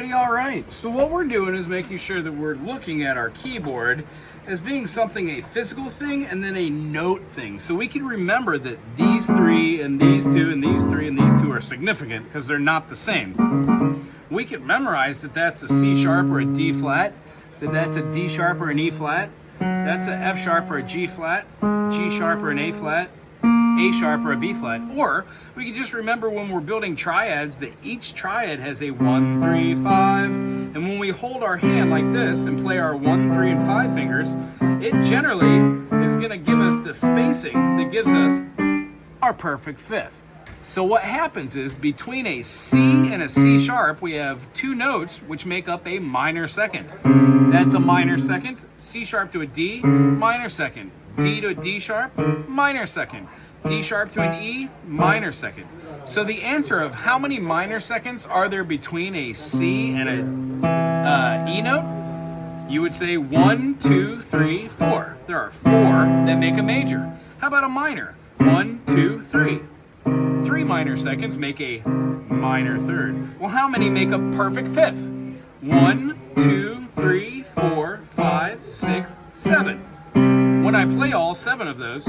Alrighty. So what we're doing is making sure that we're looking at our keyboard as being something, a physical thing, and then a note thing. So we can remember that these three and these two and these three and these two are significant because they're not the same. We can memorize that that's a C sharp or a D flat, that that's a D sharp or an E flat, that's a F sharp or a G flat, G sharp or an A flat, A sharp or a B flat. Or we can just remember when we're building triads that each triad has a 1, 3, 5, and when we hold our hand like this and play our 1, 3, and 5 fingers, it generally is going to give us the spacing that gives us our perfect fifth. So what happens is between a C and a C sharp, we have two notes which make up a minor second. That's a minor second. C sharp to a D, minor second. D to a D sharp, minor second. D sharp to an E, minor second. So the answer of how many minor seconds are there between a C and a E note, you would say 1, 2, 3, 4. There are 4 that make a major. How about a minor? 1, 2, 3. 3 minor seconds make a minor third. Well, how many make a perfect fifth? 1, 2, 3, 4, 5, 6, 7. When I play all 7 of those,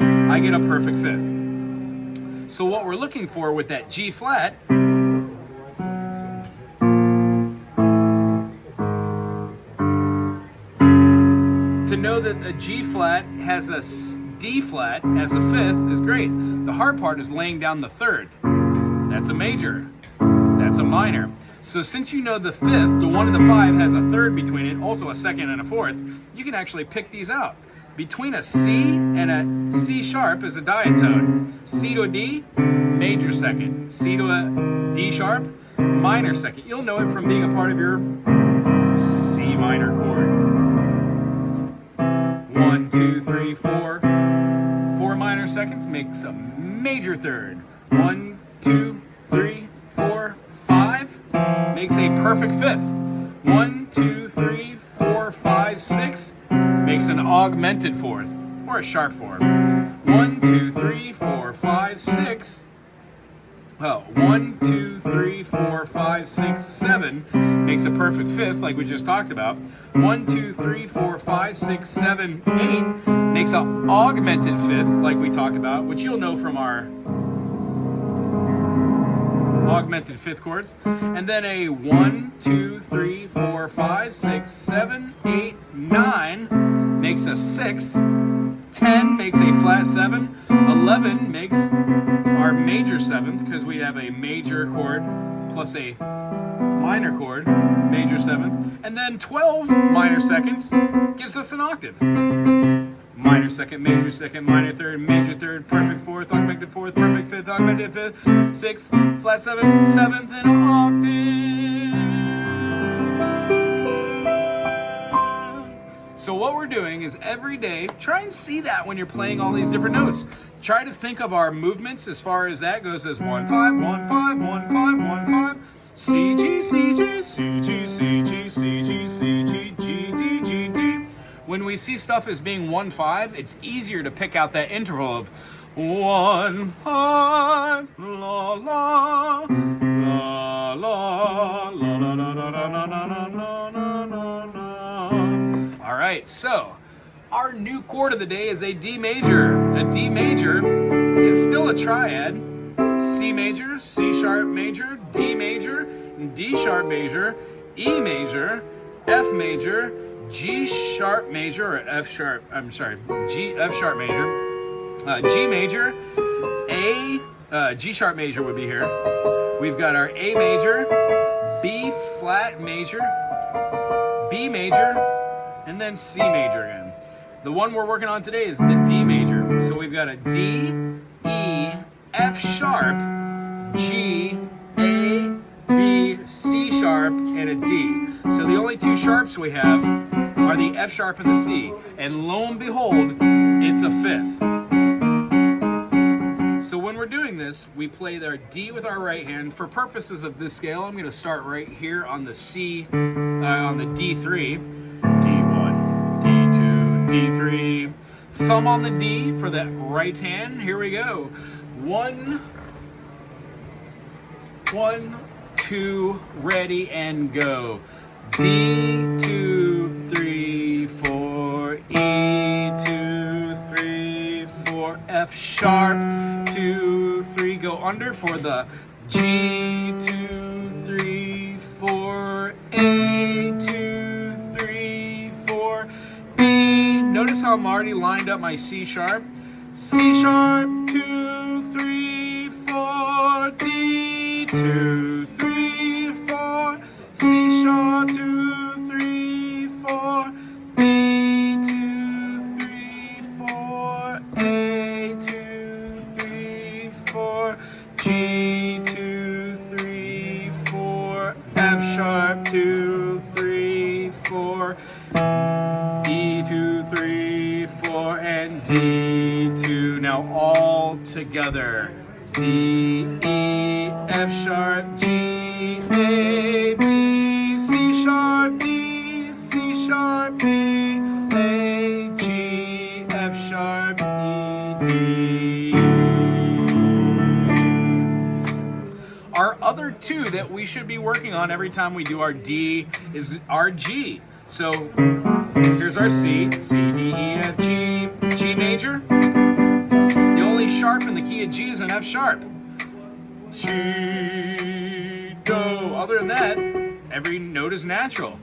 I get a perfect fifth. So what we're looking for with that G flat to know that a G flat has a D flat as a fifth is great. The hard part is laying down the third. That's a major. That's a minor. So since you know the fifth, the 1 and the 5 has a third between it, also a second and a fourth, you can actually pick these out. Between a C and a C sharp is a diatone. C to a D, major second. C to a D sharp, minor second. You'll know it from being a part of your C minor chord. 1, 2, 3, 4. 4 minor seconds makes a major third. 1, 2, 3, 4, 5 makes a perfect fifth. 1, 2, 3, 4, 5, 6 makes an augmented fourth, or a sharp fourth. 1, 2, 3, 4, 5, 6. 1, 2, 3, 4, 5, 6, 7 makes a perfect fifth, like we just talked about. 1, 2, 3, 4, 5, 6, 7, 8 makes an augmented fifth, like we talked about, which you'll know from our augmented fifth chords. And then a 1, 2, 3, 4, 5, 6, 7, 8, 9 makes a sixth. 10 makes a flat 7. 11 makes our major seventh, because we have a major chord plus a minor chord, major seventh. And then 12 minor seconds gives us an octave. Minor second, major second, minor third, major third, perfect fourth, augmented fourth, perfect fifth, augmented fifth, sixth, flat 7, seventh, and octave. So what we're doing is every day, try and see that when you're playing all these different notes. Try to think of our movements as far as that goes as 1, 5, 1, 5, 1, 5, 1, 5, C, G, C, G, C, G, C, G, C, G, C, G, G, D, G, D. When we see stuff as being 1, 5, it's easier to pick out that interval of 1, 5, la, la, la, la, la, la, la, la, la, la, la, la, la. All right, so our new chord of the day is a D major. A D major is still a triad. C major, C sharp major, D major, D sharp major, E major, F major, G sharp major, or F sharp, I'm sorry, F sharp major, G major, G sharp major would be here. We've got our A major, B flat major, B major, and then C major again. The one we're working on today is the D major. So we've got a D, E, F sharp, G, A, B, C sharp, and a D. So the only 2 sharps we have are the F sharp and the C. And lo and behold, it's a fifth. So when we're doing this, we play our D with our right hand. For purposes of this scale, I'm going to start right here on the C, on the D3. D1, D2, D3. Thumb on the D for that right hand. Here we go. 1, 1, 2, ready and go. D, 2, 3, 4, E, 2, 3, 4, F sharp, 2, 3, go under for the G, 2, 3, 4, A, 2, 3, 4, B. Notice how I'm already lined up my C sharp. C sharp, 2, 3, 4, D, 2, 3, 4, C sharp, 2, 3, 4, B, 2, 3, 4, A, 2, 3, 4, G, 2, 3, 4, F sharp, 2, 3, 4, E, 2, 3, 4, and D, 2. Now all together. D, E, F sharp, G, A, B, C sharp, D, C sharp, B, A, G, F sharp, E, D. Our other 2 that we should be working on every time we do our D is our G. So here's our C, C, D, E, F, G, G major. The only sharp in the key of G is an F sharp. G, do. Other than that, every note is natural.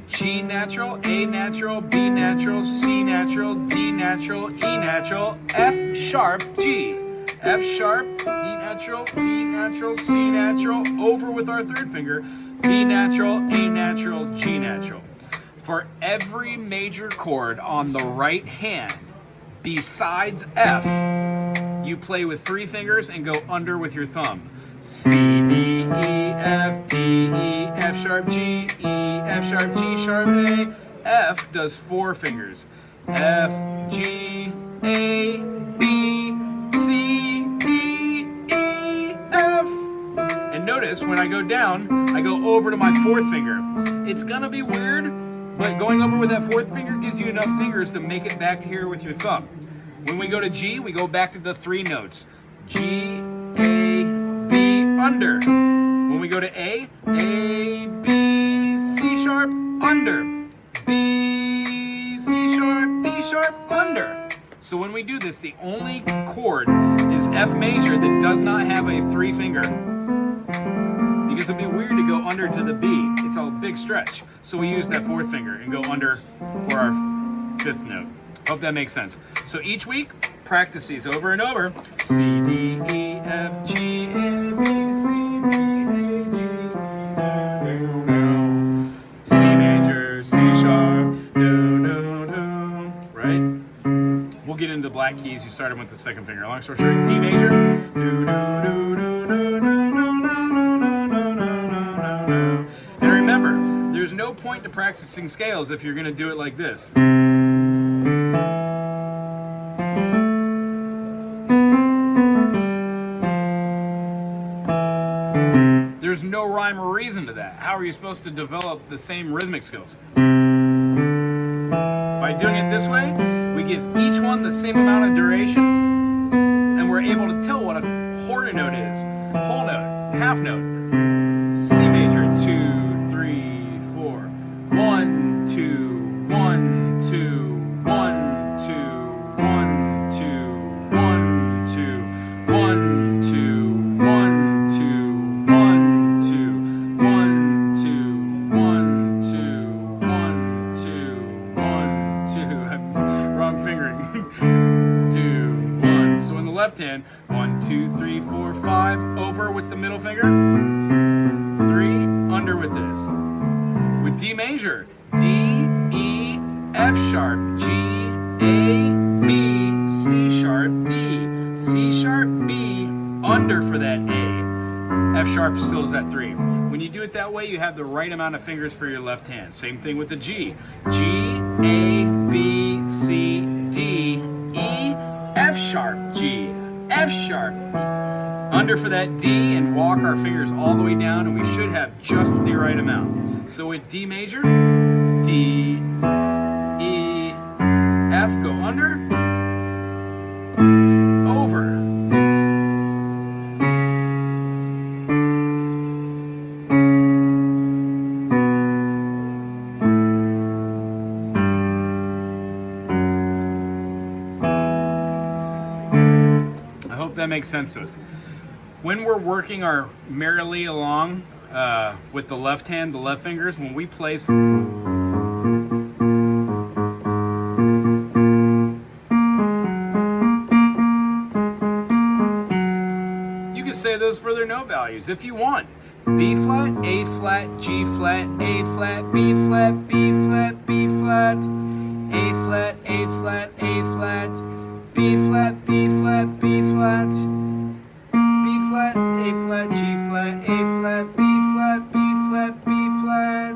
G natural, A natural, B natural, C natural, D natural, E natural, F sharp, G. F sharp, E natural, D natural, C natural, over with our 3rd finger, B natural, A natural, G natural. For every major chord on the right hand, besides F, you play with 3 fingers and go under with your thumb. C, D, E, F, D, E, F sharp, G, E, F sharp, G sharp, A. F does 4 fingers. F, G, A, B, C, D, E, F. And notice when I go down, I go over to my 4th finger. It's gonna be weird, but going over with that 4th finger gives you enough fingers to make it back here with your thumb. When we go to G, we go back to the 3 notes. G, A, B, under. When we go to A, B, C sharp, under. B, C sharp, D sharp, under. So when we do this, the only chord is F major that does not have a 3 finger. Because it'd be weird to go under to the B. It's a big stretch. So we use that 4th finger and go under for our 5th note. Hope that makes sense. So each week, practice these over and over. C, D, E, F, G, A, B, C, D, A, G, C major, C sharp, do, do, do. Right? We'll get into black keys. You started with the 2nd finger. Long story short, D major, do, do, do, do, do, do. And remember, there's no point to practicing scales if you're going to do it like this. There's no rhyme or reason to that. How are you supposed to develop the same rhythmic skills? By doing it this way, we give each one the same amount of duration, and we're able to tell what a quarter note is, whole note, half note. C major, 2, 3, 4. 1, 2, 1, 2, 1, 2, 1, 2, 1, 2, 1, 2, 1, 2, 1, 2, 1, 2, 1, 2, 1, 2, 1, 2. Wrong fingering. 2, 1. So in the left hand, 1, 2, 3, 4, 5. Over with the middle finger. 3, under with this. With D major, D, E, F sharp, G, A, B, C sharp, D, C sharp, B, under for that A. F sharp still is that 3. When you do it that way, you have the right amount of fingers for your left hand. Same thing with the G. G, A, B, C, D, E, F sharp, G, F sharp, under for that D, and walk our fingers all the way down, and we should have just the right amount. So with D major, D, E, F, go under, over. that makes sense to us. When we're working our merrily along with the left hand, the left fingers, when we place say those for their note values if you want. B flat, A flat, G flat, A flat, B flat, B flat, B flat, A flat, A flat, A flat, B flat, B flat, B flat, B flat, A flat, G flat, A flat, B flat, B flat, B flat,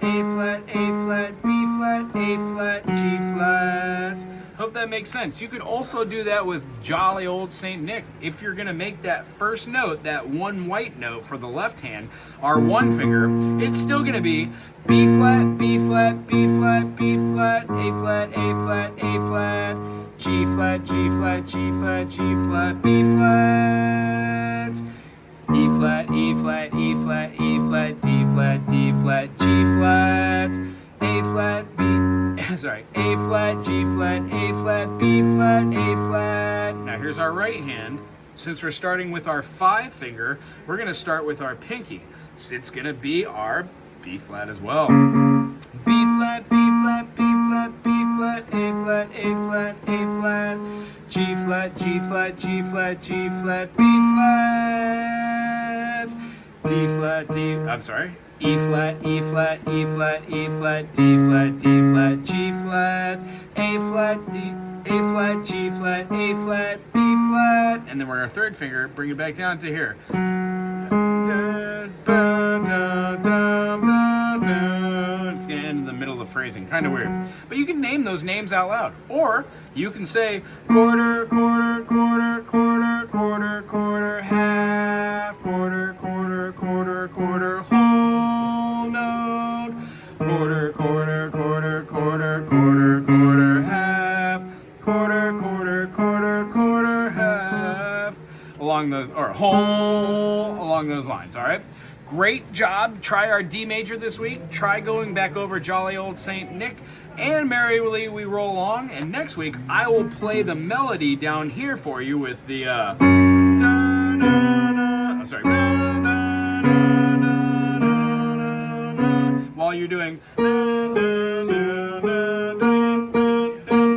A flat, A flat, B flat, A flat, G flat. Hope that makes sense. You could also do that with Jolly Old Saint Nick. If you're gonna make that first note, that one white note for the left hand, our one finger, it's still gonna be B flat, B flat, B flat, B flat, A flat, A flat, A flat, G flat, G flat, G flat, G flat, B flat, E flat, E flat, E flat, E flat, D flat, D flat, G flat, A flat, B, sorry, A flat, G flat, A flat, B flat, A flat. Now here's our right hand. Since we're starting with our 5 finger, we're gonna start with our pinky. So it's gonna be our B flat as well. B flat, B flat, B flat, B flat, A flat, A flat, A flat, G flat, G flat, G flat, G flat, B flat, D flat, D, I'm sorry, E flat, E flat, E flat, E flat, D flat, D flat, G flat, A flat, D, A flat, G flat, A flat, B flat, and then we're our 3rd finger, bring it back down to here. It's gonna end in the middle of the phrasing, kind of weird. But you can name those names out loud. Or you can say quarter, quarter, quarter, quarter, quarter, quarter, half, quarter, quarter, quarter, quarter, whole note, quarter, quarter, quarter, quarter, quarter, quarter, half, quarter, quarter, quarter, quarter, half, along those, or whole, along those lines, all right? Great job. Try our D major this week. Try going back over Jolly Old Saint Nick and Merrily We Roll Along. And next week, I will play the melody down here for you with the, while you're doing,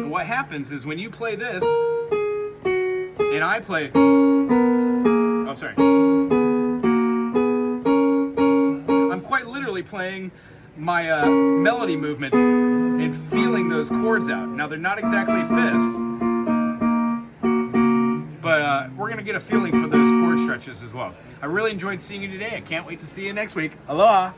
what happens is when you play this, and I play, oh, sorry. Quite literally playing my melody movements and feeling those chords out. Now they're not exactly fifths, but we're gonna get a feeling for those chord stretches as well. I really enjoyed seeing you today. I can't wait to see you next week. Aloha!